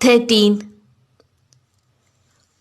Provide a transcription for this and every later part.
13।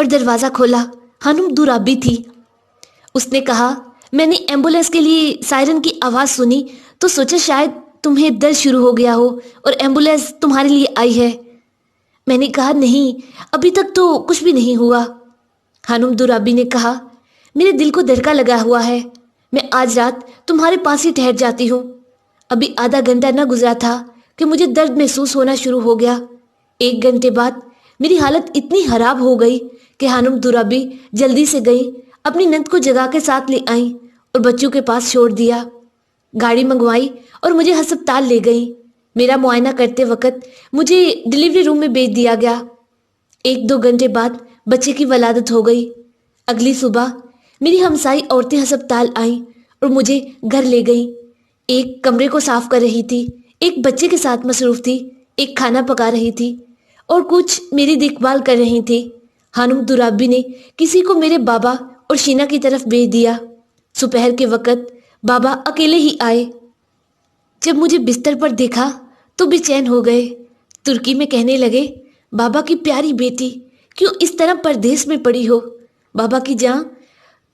اور دروازہ کھولا۔ خانم دورابی تھی۔ اس نے کہا، میں نے ایمبولینس کے لیے سائرن کی آواز سنی تو سوچا شاید تمہیں درد شروع ہو گیا ہو اور ایمبولینس تمہارے لیے آئی ہے۔ میں نے کہا، نہیں، ابھی تک تو کچھ بھی نہیں ہوا۔ خانم دورابی نے کہا، میرے دل کو دھڑکا لگا ہوا ہے، میں آج رات تمہارے پاس ہی ٹھہر جاتی ہوں۔ ابھی آدھا گھنٹہ نہ گزرا تھا کہ مجھے درد محسوس ہونا شروع ہو گیا۔ 1 گھنٹے بعد میری حالت اتنی خراب ہو گئی کہ خانم دورابی جلدی سے گئی، اپنی نند کو جگا کے ساتھ لے آئیں اور بچوں کے پاس چھوڑ دیا۔ گاڑی منگوائی اور مجھے ہسپتال لے گئی۔ میرا معائنہ کرتے وقت مجھے ڈلیوری روم میں بھیج دیا گیا۔ 1-2 گھنٹے بعد بچے کی ولادت ہو گئی۔ اگلی صبح میری ہمسائی عورتیں ہسپتال آئیں اور مجھے گھر لے گئیں۔ ایک کمرے کو صاف کر رہی تھی، ایک بچے کے ساتھ مصروف تھی، ایک کھانا پکا رہی تھی اور کچھ میری دیکھ بھال کر رہی تھی۔ خانم دورابی نے کسی کو میرے بابا اور شینا کی طرف بھیج دیا۔ دوپہر کے وقت بابا اکیلے ہی آئے۔ جب مجھے بستر پر دیکھا تو بے چین ہو گئے۔ ترکی میں کہنے لگے، بابا کی پیاری بیٹی، کیوں اس طرح پردیس میں پڑی ہو؟ بابا کی جان،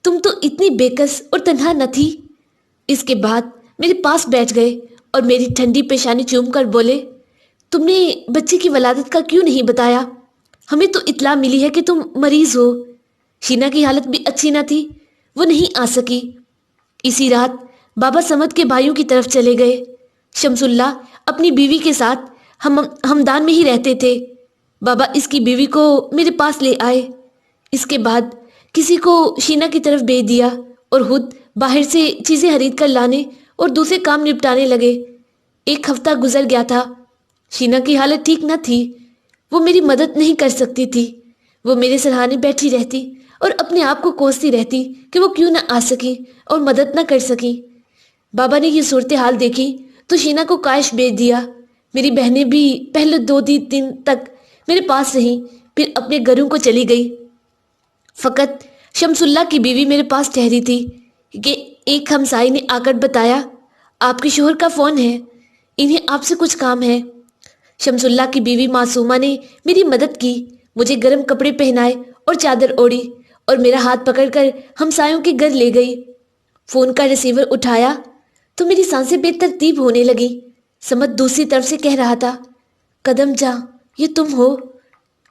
تم تو اتنی بےکس اور تنہا نہ تھی۔ اس کے بعد میرے پاس بیٹھ گئے اور میری ٹھنڈی پیشانی چوم کر بولے، تم نے بچے کی ولادت کا کیوں نہیں بتایا؟ ہمیں تو اطلاع ملی ہے کہ تم مریض ہو۔ شینا کی حالت بھی اچھی نہ تھی، وہ نہیں آ سکی۔ اسی رات بابا سمد کے بھائیوں کی طرف چلے گئے۔ شمس اللہ اپنی بیوی کے ساتھ ہمدان میں ہی رہتے تھے۔ بابا اس کی بیوی کو میرے پاس لے آئے۔ اس کے بعد کسی کو شینا کی طرف بھیج دیا اور خود باہر سے چیزیں خرید کر لانے اور دوسرے کام نپٹانے لگے۔ 1 ہفتہ گزر گیا تھا۔ شینا کی حالت ٹھیک نہ تھی، وہ میری مدد نہیں کر سکتی تھی۔ وہ میرے سرہانے بیٹھی رہتی اور اپنے آپ کو کوستی رہتی کہ وہ کیوں نہ آ سکی اور مدد نہ کر سکی۔ بابا نے یہ صورتحال دیکھی تو شینا کو کائش بھیج دیا۔ میری بہنیں بھی پہلے 2 دن تک میرے پاس رہیں، پھر اپنے گھروں کو چلی گئی۔ فقط شمس اللہ کی بیوی میرے پاس ٹھہری تھی کہ ایک ہمسائی نے آ کر بتایا، آپ کے شوہر کا فون ہے، انہیں آپ سے کچھ کام ہے۔ شمس اللہ کی بیوی معصومہ نے میری مدد کی، مجھے گرم کپڑے پہنائے اور چادر اوڑھی اور میرا ہاتھ پکڑ کر ہمسایوں کے گھر لے گئی۔ فون کا ریسیور اٹھایا تو میری سانسیں بے ترتیب ہونے لگی۔ سمت دوسری طرف سے کہہ رہا تھا، قدم جا، یہ تم ہو؟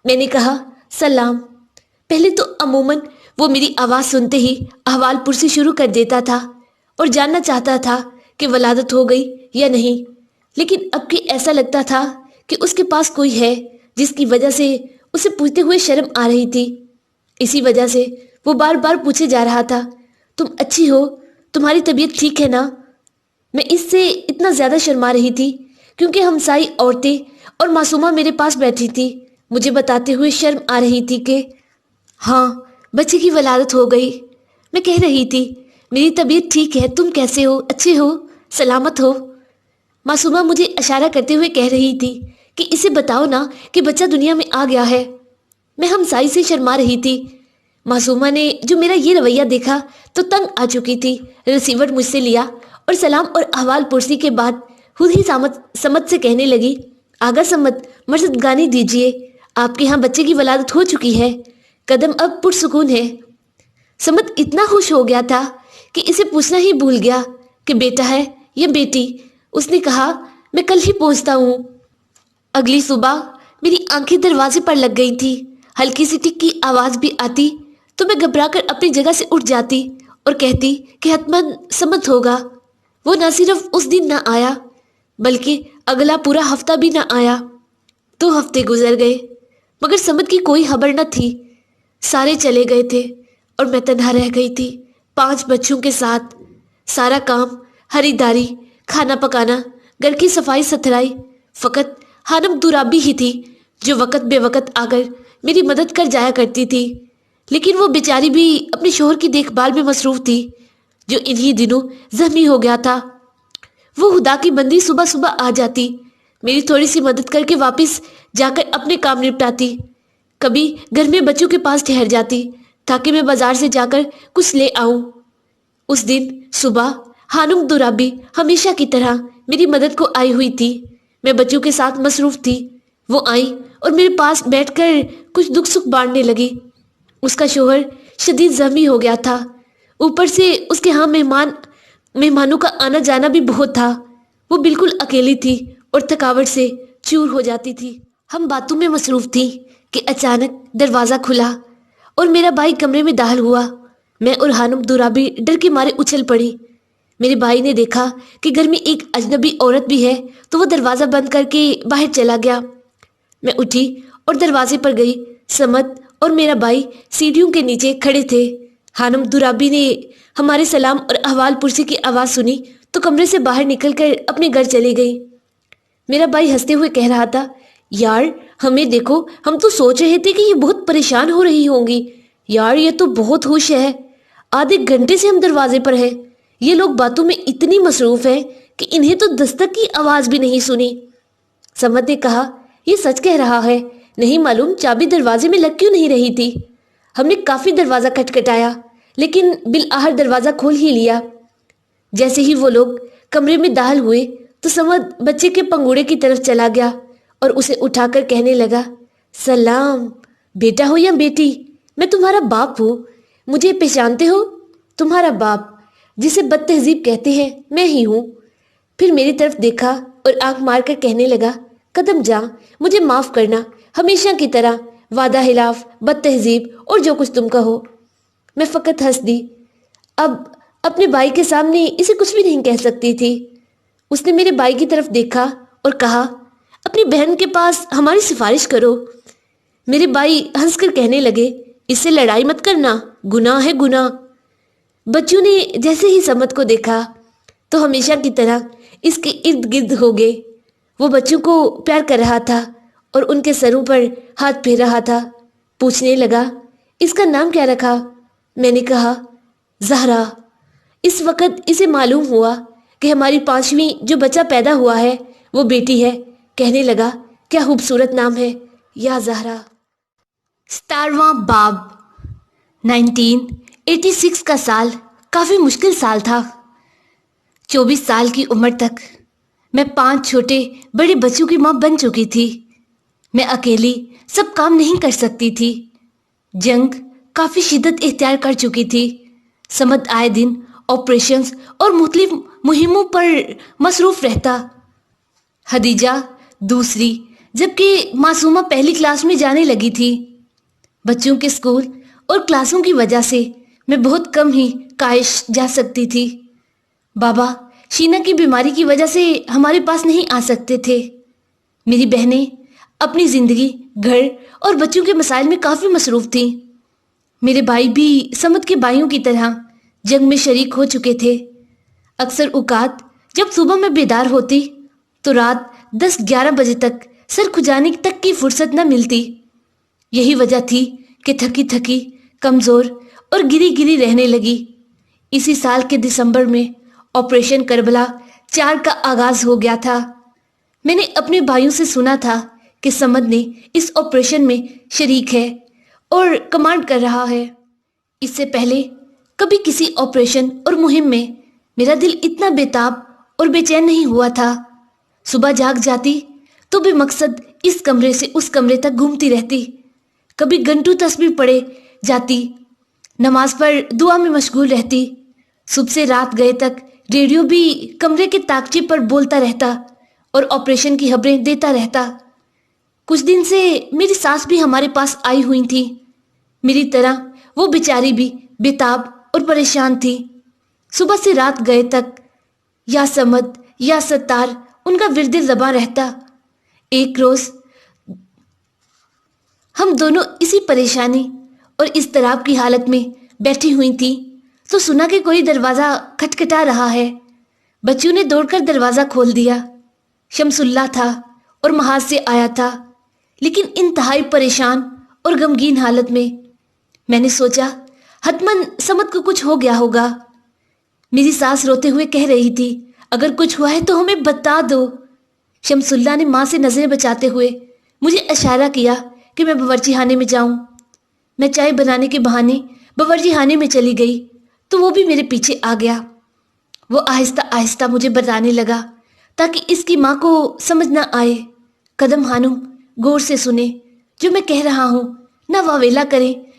میں نے کہا، سلام۔ پہلے تو عموماً وہ میری آواز سنتے ہی احوال پرسی شروع کر دیتا تھا اور جاننا چاہتا تھا کہ ولادت ہو گئی یا نہیں، لیکن اب کہ ایسا لگتا تھا کہ اس کے پاس کوئی ہے جس کی وجہ سے اسے پوچھتے ہوئے شرم آ رہی تھی۔ اسی وجہ سے وہ بار بار پوچھے جا رہا تھا، تم اچھی ہو؟ تمہاری طبیعت ٹھیک ہے نا؟ میں اس سے اتنا زیادہ شرما رہی تھی کیونکہ ہمسائی عورتیں اور معصومہ میرے پاس بیٹھی تھی۔ مجھے بتاتے ہوئے شرم آ رہی تھی کہ ہاں، بچے کی ولادت ہو گئی۔ میں کہہ رہی تھی، میری طبیعت ٹھیک ہے، تم کیسے ہو؟ اچھے ہو؟ سلامت ہو؟ معصومہ مجھے اشارہ کرتے ہوئے کہہ رہی تھی کہ اسے بتاؤ نا کہ بچہ دنیا میں آ گیا ہے۔ میں ہمسائی سے شرما رہی تھی۔ معصومہ نے جو میرا یہ رویہ دیکھا تو تنگ آ چکی تھی۔ ریسیور مجھ سے لیا اور سلام اور احوال پرسی کے بعد خود ہی سمت سے کہنے لگی، آغا سمت، مرزدگانی دیجیے، آپ کے ہاں بچے کی ولادت ہو چکی ہے، قدم اب پرسکون ہے۔ سمت اتنا خوش ہو گیا تھا کہ اسے پوچھنا ہی بھول گیا کہ بیٹا ہے یا بیٹی۔ اس نے کہا، میں کل ہی پہنچتا ہوں۔ اگلی صبح میری آنکھیں دروازے پر لگ گئی تھی۔ ہلکی سی ٹک کی آواز بھی آتی تو میں گھبرا کر اپنی جگہ سے اٹھ جاتی اور کہتی کہ حتماً سمت ہوگا۔ وہ نہ صرف اس دن نہ آیا بلکہ اگلا پورا ہفتہ بھی نہ آیا۔ 2 ہفتے گزر گئے مگر سمت کی کوئی خبر نہ تھی۔ سارے چلے گئے تھے اور میں تنہا رہ گئی تھی 5 بچوں کے ساتھ۔ سارا کام، خریداری، کھانا پکانا، گھر کی صفائی ستھرائی، فقط خانم دورابی ہی تھی جو وقت بے وقت آ کر میری مدد کر جایا کرتی تھی، لیکن وہ بیچاری بھی اپنے شوہر کی دیکھ بھال میں مصروف تھی جو انہی دنوں زخمی ہو گیا تھا۔ وہ خدا کی بندی صبح صبح آ جاتی، میری تھوڑی سی مدد کر کے واپس جا کر اپنے کام نپٹاتی، کبھی گھر میں بچوں کے پاس ٹھہر جاتی تاکہ میں بازار سے جا کر کچھ لے آؤں۔ اس دن صبح خانم دورابی ہمیشہ کی طرح میری مدد کو آئی ہوئی تھی۔ میں بچوں کے ساتھ مصروف تھی۔ وہ آئیں اور میرے پاس بیٹھ کر کچھ دکھ سکھ بانٹنے لگی۔ اس کا شوہر شدید زخمی ہو گیا تھا، اوپر سے اس کے ہاں مہمانوں کا آنا جانا بھی بہت تھا۔ وہ بالکل اکیلی تھی اور تھکاوٹ سے چور ہو جاتی تھی۔ ہم باتوں میں مصروف تھی کہ اچانک دروازہ کھلا اور میرا بھائی کمرے میں داخل ہوا۔ میں اور خانم درابی ڈر کے مارے اچھل پڑی۔ میرے بھائی نے دیکھا کہ گھر میں ایک اجنبی عورت بھی ہے تو وہ دروازہ بند کر کے باہر چلا گیا۔ میں اٹھی اور دروازے پر گئی۔ سمت اور میرا بھائی سیڑھیوں کے نیچے کھڑے تھے۔ خانم درابی نے ہمارے سلام اور احوال پرسی کی آواز سنی تو کمرے سے باہر نکل کر اپنے گھر چلی گئی۔ میرا بھائی ہنستے ہوئے کہہ رہا تھا، یار ہمیں دیکھو، ہم تو سوچ رہے تھے کہ یہ بہت پریشان ہو رہی ہوں گی۔ یار یہ تو بہت ہوش ہے، آدھے گھنٹے سے ہم دروازے پر ہیں، یہ لوگ باتوں میں اتنی مصروف ہیں کہ انہیں تو دستک کی آواز بھی نہیں سنی۔ سمت نے کہا، یہ سچ کہہ رہا ہے، نہیں معلوم چابی دروازے میں لگ کیوں نہیں رہی تھی۔ ہم نے کافی دروازہ کھٹکھٹایا لیکن بالآخر دروازہ کھول ہی لیا۔ جیسے ہی وہ لوگ کمرے میں داخل ہوئے تو سمت بچے کے پنگوڑے کی طرف چلا گیا اور اسے اٹھا کر کہنے لگا، سلام بیٹا ہو یا بیٹی، میں تمہارا باپ ہوں، مجھے پہچانتے ہو؟ تمہارا باپ جسے بد تہذیب کہتے ہیں میں ہی ہوں۔ پھر میری طرف دیکھا اور آنکھ مار کر کہنے لگا، قدم جا، مجھے معاف کرنا، ہمیشہ کی طرح وعدہ خلاف، بد تہذیب اور جو کچھ تم کہو۔ میں فقط ہنس دی۔ اب اپنے بھائی کے سامنے اسے کچھ بھی نہیں کہہ سکتی تھی۔ اس نے میرے بھائی کی طرف دیکھا اور کہا، اپنی بہن کے پاس ہماری سفارش کرو۔ میرے بھائی ہنس کر کہنے لگے، اس سے لڑائی مت کرنا، گناہ ہے گناہ۔ بچوں نے جیسے ہی سمت کو دیکھا تو ہمیشہ کی طرح اس کے ارد گرد ہو گئے۔ وہ بچوں کو پیار کر رہا تھا اور ان کے سروں پر ہاتھ پھیر رہا تھا۔ پوچھنے لگا، اس کا نام کیا رکھا؟ میں نے کہا، زہرا۔ اس وقت اسے معلوم ہوا کہ ہماری 5ویں جو بچہ پیدا ہوا ہے وہ بیٹی ہے۔ کہنے لگا، کیا خوبصورت نام ہے، یا زہرا۔ 17واں باب۔ 1986 کا سال کافی مشکل سال تھا۔ 24 سال کی عمر تک میں 5 چھوٹے بڑے بچوں کی ماں بن چکی تھی۔ میں اکیلی سب کام نہیں کر سکتی تھی۔ جنگ کافی شدت اختیار کر چکی تھی۔ سمت آئے دن آپریشنز اور مختلف مہموں پر مصروف رہتا۔ خدیجہ دوسری جبکہ معصومہ پہلی کلاس میں جانے لگی تھی۔ بچوں کے اسکول اور کلاسوں کی وجہ سے میں بہت کم ہی کاہش جا سکتی تھی۔ بابا شینا کی بیماری کی وجہ سے ہمارے پاس نہیں آ سکتے تھے۔ میری بہنیں اپنی زندگی، گھر اور بچوں کے مسائل میں کافی مصروف تھیں۔ میرے بھائی بھی سمت کے بھائیوں کی طرح جنگ میں شریک ہو چکے تھے۔ اکثر اوقات جب صبح میں بیدار ہوتی تو رات 10-11 بجے تک سر کھجانے تک کی فرصت نہ ملتی۔ یہی وجہ تھی کہ تھکی تھکی، کمزور اور گری گری رہنے لگی۔ اسی سال کے دسمبر میں آپریشن کربلا 4 کا آغاز ہو گیا تھا۔ میں نے اپنے بھائیوں سے سنا تھا کہ سمد نے اس آپریشن میں شریک ہے اور کمانڈ کر رہا ہے۔ اس سے پہلے کبھی کسی آپریشن اور مہم میں میرا دل اتنا بےتاب اور بے چین نہیں ہوا تھا۔ صبح جاگ جاتی تو بے مقصد اس کمرے سے اس کمرے تک گھومتی رہتی۔ کبھی گھنٹوں تسبیح پڑھے جاتی، نماز پر دعا میں مشغول رہتی۔ صبح سے رات گئے تک ریڈیو بھی کمرے کے طاقچے پر بولتا رہتا اور آپریشن کی خبریں دیتا رہتا۔ کچھ دن سے میری ساس بھی ہمارے پاس آئی ہوئی تھی۔ میری طرح وہ بیچاری بھی بےتاب اور پریشان تھی۔ صبح سے رات گئے تک یا سمد یا ستار ان کا ورد زباں رہتا۔ ایک روز ہم دونوں اسی پریشانی اور اضطراب کی حالت میں بیٹھی ہوئی تھی تو سنا کہ کوئی دروازہ کھٹکھٹا رہا ہے۔ بچوں نے دوڑ کر دروازہ کھول دیا۔ شمس اللہ تھا اور محاذ سے آیا تھا، لیکن انتہائی پریشان اور غمگین حالت میں۔ میں نے سوچا حتماً سمت کو کچھ ہو گیا ہوگا۔ میری ساس روتے ہوئے کہہ رہی تھی، اگر کچھ ہوا ہے تو ہمیں بتا دو۔ شمس اللہ نے ماں سے نظریں بچاتے ہوئے مجھے اشارہ کیا کہ میں باورچی خانے میں جاؤں۔ میں چائے بنانے کے بہانے باورچی خانے میں چلی گئی تو وہ بھی میرے پیچھے آ گیا۔ وہ آہستہ آہستہ مجھے بتانے لگا تاکہ اس کی ماں کو سمجھ نہ آئے۔ قدم خانم غور سے سنیں جو میں کہہ رہا ہوں، نہ واویلا کریں،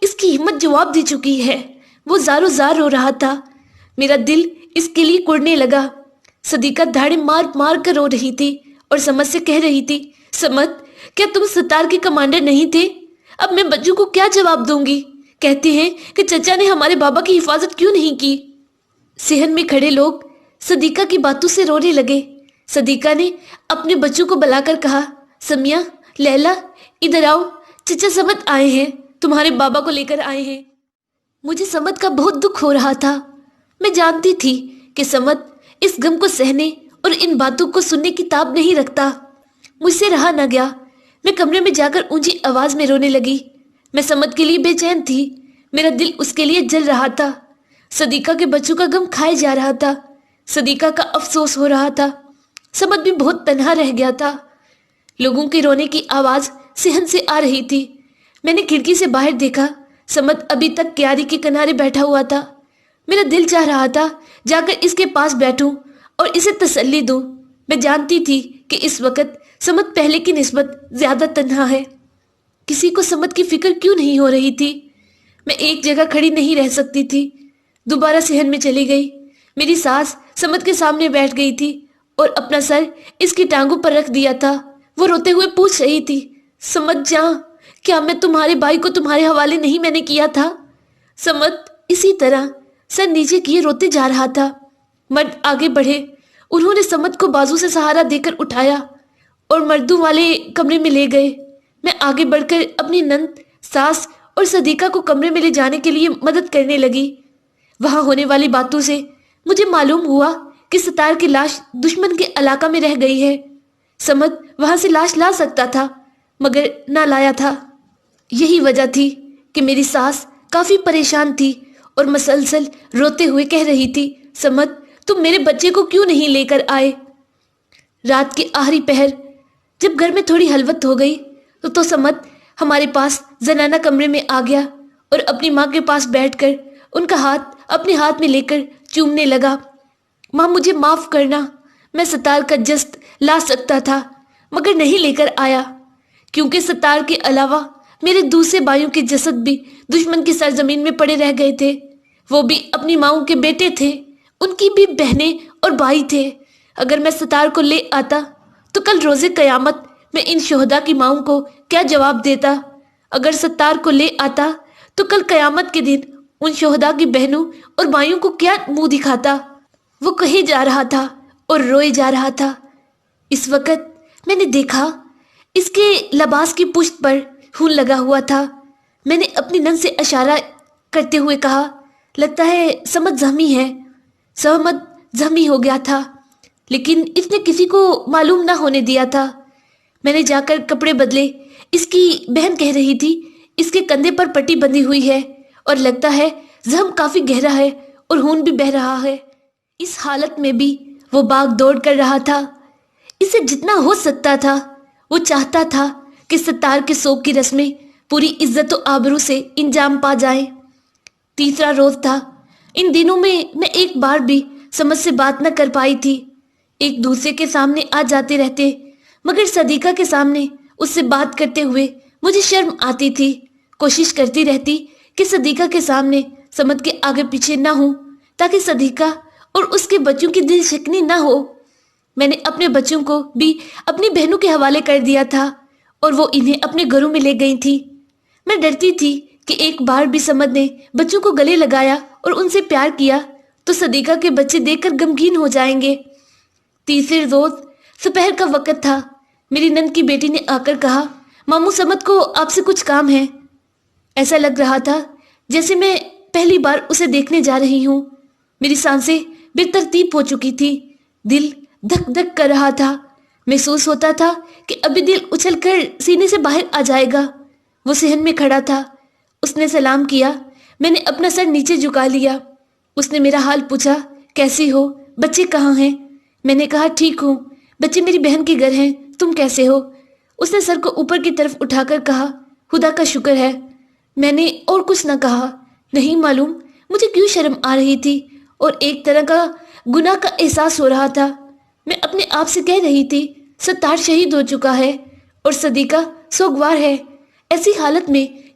اس کی ہمت جواب دے چکی ہے۔ وہ زاروں زار رو رہا تھا۔ میرا دل اس کے لیے کڑنے لگا۔ صدیقہ دھاڑے مار مار کر رو رہی تھی اور سمد سے کہہ رہی تھی، سمد، کیا تم ستار کے کمانڈر نہیں تھے؟ اب میں بچوں کو کیا جواب دوں گی؟ کہتے ہیں کہ چچا نے ہمارے بابا کی حفاظت کیوں نہیں کی؟ صحن میں کھڑے لوگ صدیقہ کی باتوں سے رونے لگے۔ صدیقہ نے اپنے بچوں کو بلا کر کہا، سمیہ، لیلا، ادھر آؤ، چچا سمد آئے ہیں، تمہارے بابا کو لے کر آئے ہیں۔ مجھے سمد کا بہت دکھ ہو رہا تھا۔ میں جانتی تھی کہ سمد اس غم کو سہنے اور ان باتوں کو سننے کی تاب نہیں رکھتا۔ مجھ سے رہا نہ گیا۔ میں کمرے میں جا کر اونچی آواز میں رونے لگی۔ میں سمد کے لیے بے چین تھی۔ میرا دل اس کے لیے جل رہا تھا۔ صدیقہ کے بچوں کا غم کھائے جا رہا تھا۔ صدیقہ کا افسوس ہو رہا تھا۔ سمد بھی بہت تنہا رہ گیا تھا۔ لوگوں کے رونے کی آواز صحن سے آ رہی تھی۔ میں نے کھڑکی سے باہر دیکھا۔ سمد ابھی تک کیاری کے کنارے بیٹھا ہوا تھا۔ میرا دل چاہ رہا تھا جا کر اس کے پاس بیٹھوں اور اسے تسلی دوں۔ میں جانتی تھی کہ اس وقت سمد پہلے کی نسبت زیادہ تنہا ہے۔ کسی کو سمد کی فکر کیوں نہیں ہو رہی تھی؟ میں ایک جگہ کھڑی نہیں رہ سکتی تھی۔ دوبارہ صحن میں چلی گئی۔ میری ساس سمد کے سامنے بیٹھ گئی تھی اور اپنا سر اس کی ٹانگوں پر رکھ دیا تھا۔ وہ روتے ہوئے پوچھ رہی تھی، سمد جاں، کیا میں تمہارے بھائی کو تمہارے حوالے نہیں میں نے کیا تھا؟ سمد اسی طرح سر نیچے کیے روتے جا رہا تھا۔ مرد آگے بڑھے۔ انہوں نے سمد کو بازو سے سہارا دے کر اٹھایا اور مردوں والے کمرے میں لے گئے۔ میں آگے بڑھ کر اپنی نند، ساس اور صدیقہ کو کمرے میں لے جانے کے لیے مدد کرنے لگی۔ وہاں ہونے والی باتوں سے مجھے معلوم ہوا کہ ستار کی لاش دشمن کے علاقہ میں رہ گئی ہے۔ سمد وہاں سے لاش لا سکتا تھا مگر نہ لایا تھا۔ یہی وجہ تھی کہ میری ساس کافی پریشان تھی اور مسلسل روتے ہوئے کہہ رہی تھی، سمد، تم میرے بچے کو کیوں نہیں لے کر آئے؟ رات کے آخری پہر جب گھر میں تھوڑی حلوت ہو گئی تو سمد ہمارے پاس زنانہ کمرے میں آ گیا اور اپنی ماں کے پاس بیٹھ کر ان کا ہاتھ اپنے ہاتھ میں لے کر چومنے لگا۔ ماں، مجھے معاف کرنا، میں ستار کا جسد لا سکتا تھا مگر نہیں لے کر آیا، کیونکہ ستار کے علاوہ میرے دوسرے بھائیوں کے جسد بھی دشمن کی سرزمین میں پڑے رہ گئے تھے۔ وہ بھی اپنی ماؤں کے بیٹے تھے، ان کی بھی بہنیں اور بھائی تھے۔ اگر میں ستار کو لے آتا تو کل روز قیامت میں ان شہداء کی ماؤں کو کیا جواب دیتا؟ اگر ستار کو لے آتا تو کل قیامت کے دن ان شہداء کی بہنوں اور بھائیوں کو کیا منہ دکھاتا؟ وہ کہے جا رہا تھا اور روئے جا رہا تھا۔ اس وقت میں نے دیکھا اس کے لباس کی پشت پر خون لگا ہوا تھا۔ میں نے اپنی نند سے اشارہ کرتے ہوئے کہا، لگتا ہے سمد زخمی ہے۔ سمد زخمی ہو گیا تھا لیکن اس نے کسی کو معلوم نہ ہونے دیا تھا۔ میں نے جا کر کپڑے بدلے۔ اس کی بہن کہہ رہی تھی اس کے کندھے پر پٹی بندھی ہوئی ہے اور لگتا ہے زخم کافی گہرا ہے اور خون بھی بہہ رہا ہے۔ اس حالت میں بھی وہ بھاگ دوڑ کر رہا تھا۔ اسے جتنا ہو سکتا تھا وہ چاہتا تھا کہ ستار کے سوگ کی رسمیں پوری عزت و آبرو سے انجام پا جائیں۔ تیسرا روز تھا۔ ان دنوں میں ایک بار بھی سمجھ سے بات نہ کر پائی تھی۔ ایک دوسرے کے سامنے آ جاتے رہتے مگر صدیقہ کے سامنے اس سے بات کرتے ہوئے مجھے شرم آتی تھی۔ کوشش کرتی رہتی کہ صدیقہ کے سامنے سمد کے آگے پیچھے نہ ہوں تاکہ صدیقہ اور اس کے بچوں کی دل شکنی نہ ہو۔ میں نے اپنے بچوں کو بھی اپنی بہنوں کے حوالے کر دیا تھا اور وہ انہیں اپنے گھروں میں لے گئی تھی۔ میں ڈرتی تھی کہ ایک بار بھی سمد نے بچوں کو گلے لگایا اور ان سے پیار کیا تو صدیقہ کے بچے دیکھ کر غمگین ہو جائیں گے۔ تیسرے روز دوپہر کا وقت تھا۔ میری نند کی بیٹی نے آ کر کہا، ماموں، سمد کو آپ سے کچھ کام ہے۔ ایسا لگ رہا تھا جیسے میں پہلی بار اسے دیکھنے جا رہی ہوں۔ میری سانسیں بے ترتیب ہو چکی تھی، دل دھک دھک کر رہا تھا۔ محسوس ہوتا تھا کہ ابھی دل اچھل کر سینے سے باہر آ جائے گا۔ وہ صحن میں کھڑا تھا۔ اس نے سلام کیا۔ میں نے اپنا سر نیچے جھکا لیا۔ اس نے میرا حال پوچھا، کیسی ہو؟ بچے کہاں ہیں؟ میں نے کہا، ٹھیک ہوں، بچے میری بہن کے گھر ہیں، تم کیسے ہو؟ اس نے سر کو اوپر کی طرف اٹھا کر کہا، خدا کا شکر ہے۔ میں نے اور کچھ نہ کہا۔ نہیں معلوم مجھے کیوں شرم آ رہی تھی اور ایک طرح کا گناہ کا احساس ہو رہا تھا۔ میں اپنے آپ سے کہہ رہی تھی، ستار شہید ہو چکا ہے اور صدیقہ سوگوار ہے۔ ایسی حالت میں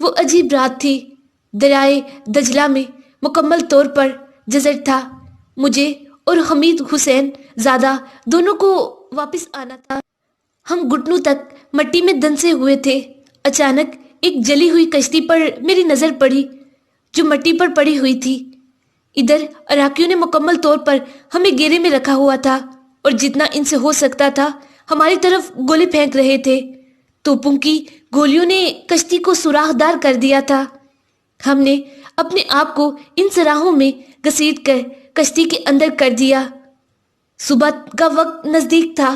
وہ عجیب رات تھی۔ دریائے دجلہ میں مکمل طور پر جزر تھا۔ مجھے اور حمید حسین زادہ دونوں کو واپس آنا تھا۔ ہم گھٹنوں تک مٹی میں دنسے ہوئے تھے۔ اچانک ایک جلی ہوئی کشتی پر میری نظر پڑی جو مٹی پر پڑی ہوئی تھی۔ ادھر عراقیوں نے مکمل طور پر ہمیں گھیرے میں رکھا ہوا تھا اور جتنا ان سے ہو سکتا تھا ہماری طرف گولے پھینک رہے تھے۔ توپوں کی گولیوں نے کشتی کو سوراخ دار کر دیا تھا۔ ہم نے اپنے آپ کو ان سراہوں میں گھسیٹ کر کشتی کے اندر کر دیا۔ صبح کا وقت نزدیک تھا۔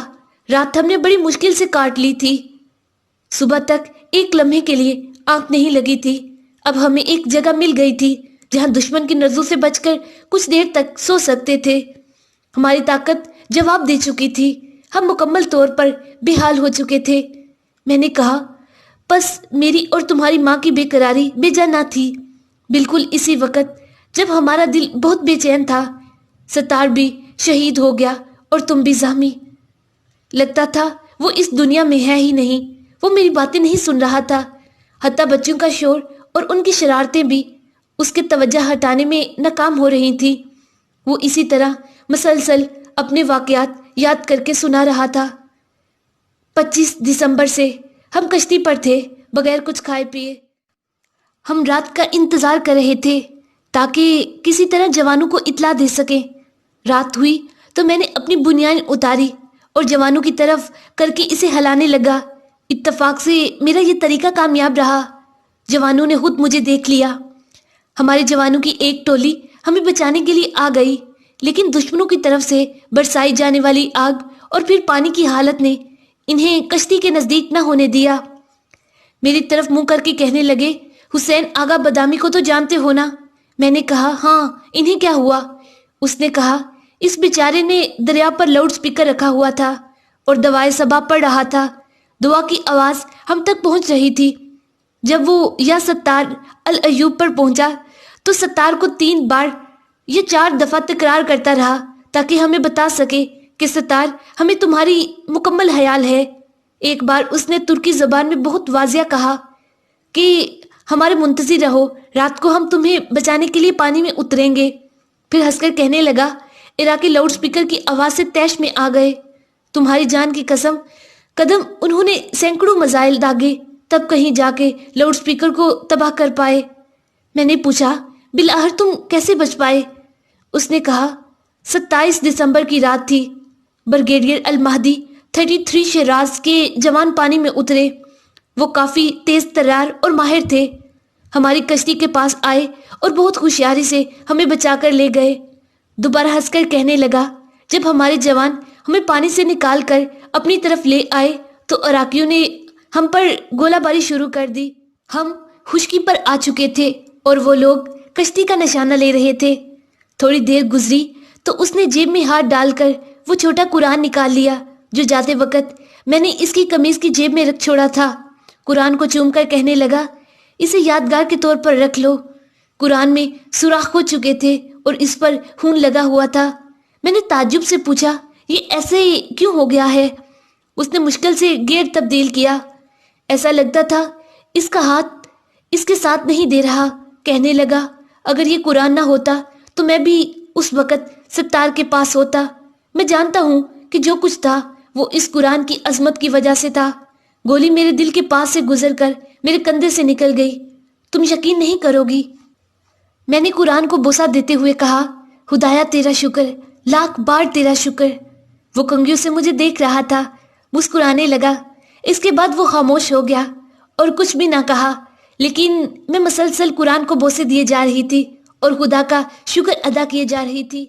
رات ہم نے بڑی مشکل سے کاٹ لی تھی۔ صبح تک ایک لمحے کے لیے آنکھ نہیں لگی تھی۔ اب ہمیں ایک جگہ مل گئی تھی جہاں دشمن کی نظروں سے بچ کر کچھ دیر تک سو سکتے تھے۔ ہماری طاقت جواب دے چکی تھی۔ ہم مکمل طور پر بے حال ہو چکے تھے۔ میں نے کہا، بس میری اور تمہاری ماں کی بے قراری بے جا نہ تھی۔ بالکل اسی وقت جب ہمارا دل بہت بے چین تھا، ستار بھی شہید ہو گیا اور تم بھی زخمی۔ لگتا تھا وہ اس دنیا میں ہے ہی نہیں۔ وہ میری باتیں نہیں سن رہا تھا۔ حتیٰ بچوں کا شور اور ان کی شرارتیں بھی اس کے توجہ ہٹانے میں ناکام ہو رہی تھی۔ وہ اسی طرح مسلسل اپنے واقعات یاد کر کے سنا رہا تھا۔ 25 دسمبر سے ہم کشتی پر تھے، بغیر کچھ کھائے پیے۔ ہم رات کا انتظار کر رہے تھے تاکہ کسی طرح جوانوں کو اطلاع دے سکیں۔ رات ہوئی تو میں نے اپنی بنیان اتاری اور جوانوں کی طرف کر کے اسے ہلانے لگا۔ اتفاق سے میرا یہ طریقہ کامیاب رہا۔ جوانوں نے خود مجھے دیکھ لیا۔ ہمارے جوانوں کی ایک ٹولی ہمیں بچانے کے لیے آ گئی، لیکن دشمنوں کی طرف سے برسائی جانے والی آگ اور پھر پانی کی حالت نے انہیں کشتی کے نزدیک نہ ہونے دیا۔ میری طرف منہ کر کے کہنے لگے، حسین آغا بادامی کو تو جانتے ہو نا؟ میں نے کہا، ہاں، انہیں کیا ہوا؟ اس نے کہا، اس بیچارے نے دریا پر لاؤڈ سپیکر رکھا ہوا تھا اور دعائے صبا پڑھ رہا تھا۔ دعا کی آواز ہم تک پہنچ رہی تھی۔ جب وہ یا ستار الایوب پر پہنچا تو ستار کو 3 بار یا 4 دفعہ تکرار کرتا رہا تاکہ ہمیں بتا سکے کہ ستار، ہمیں تمہاری مکمل خیال ہے۔ ایک بار اس نے ترکی زبان میں بہت واضح کہا کہ ہمارے منتظر رہو، رات کو ہم تمہیں بچانے کے لیے پانی میں اتریں گے۔ پھر ہنس کر کہنے لگا، عراقی لاؤڈ سپیکر کی آواز سے طیش میں آ گئے، تمہاری جان کی قسم، قدم انہوں نے سینکڑوں میزائل داغے، تب کہیں جا کے لاؤڈ سپیکر کو تباہ کر پائے۔ میں نے پوچھا، بالآخر تم کیسے بچ پائے؟ اس نے کہا، 27 دسمبر کی رات تھی۔ بریگیڈیئر المہدی 33 شیراز کے جوان پانی میں اترے۔ وہ کافی تیز ترار اور ماہر تھے۔ ہماری کشتی کے پاس آئے اور بہت ہوشیاری سے ہمیں بچا کر لے گئے۔ دوبارہ ہنس کر کہنے لگا، جب ہمارے جوان ہمیں پانی سے نکال کر اپنی طرف لے آئے تو عراقیوں نے ہم پر گولہ باری شروع کر دی۔ ہم خشکی پر آ چکے تھے اور وہ لوگ کشتی کا نشانہ لے رہے تھے۔ تھوڑی دیر گزری تو اس نے جیب میں ہاتھ ڈال کر وہ چھوٹا قرآن نکال لیا جو جاتے وقت میں نے اس کی قمیض کی جیب میں رکھ چھوڑا تھا۔ قرآن کو چوم کر کہنے لگا، اسے یادگار کے طور پر رکھ لو۔ قرآن میں سوراخ ہو چکے تھے اور اس پر خون لگا ہوا تھا۔ میں نے تعجب سے پوچھا، یہ ایسے کیوں ہو گیا ہے؟ اس نے مشکل سے گیئر تبدیل کیا۔ ایسا لگتا تھا اس کا ہاتھ اس کے ساتھ نہیں دے رہا۔ کہنے لگا، اگر یہ قرآن نہ ہوتا تو میں بھی اس وقت ستار کے پاس ہوتا۔ میں جانتا ہوں کہ جو کچھ تھا وہ اس قرآن کی عظمت کی وجہ سے تھا۔ گولی میرے دل کے پاس سے گزر کر میرے کندھے سے نکل گئی۔ تم یقین نہیں کرو گی، میں نے قرآن کو بوسہ دیتے ہوئے کہا، خدایا تیرا شکر، لاکھ بار تیرا شکر۔ وہ کنگھیوں سے مجھے دیکھ رہا تھا، مسکرانے لگا۔ اس کے بعد وہ خاموش ہو گیا اور کچھ بھی نہ کہا، لیکن میں مسلسل قرآن کو بوسے دیے جا رہی تھی اور خدا کا شکر ادا کیے جا رہی تھی۔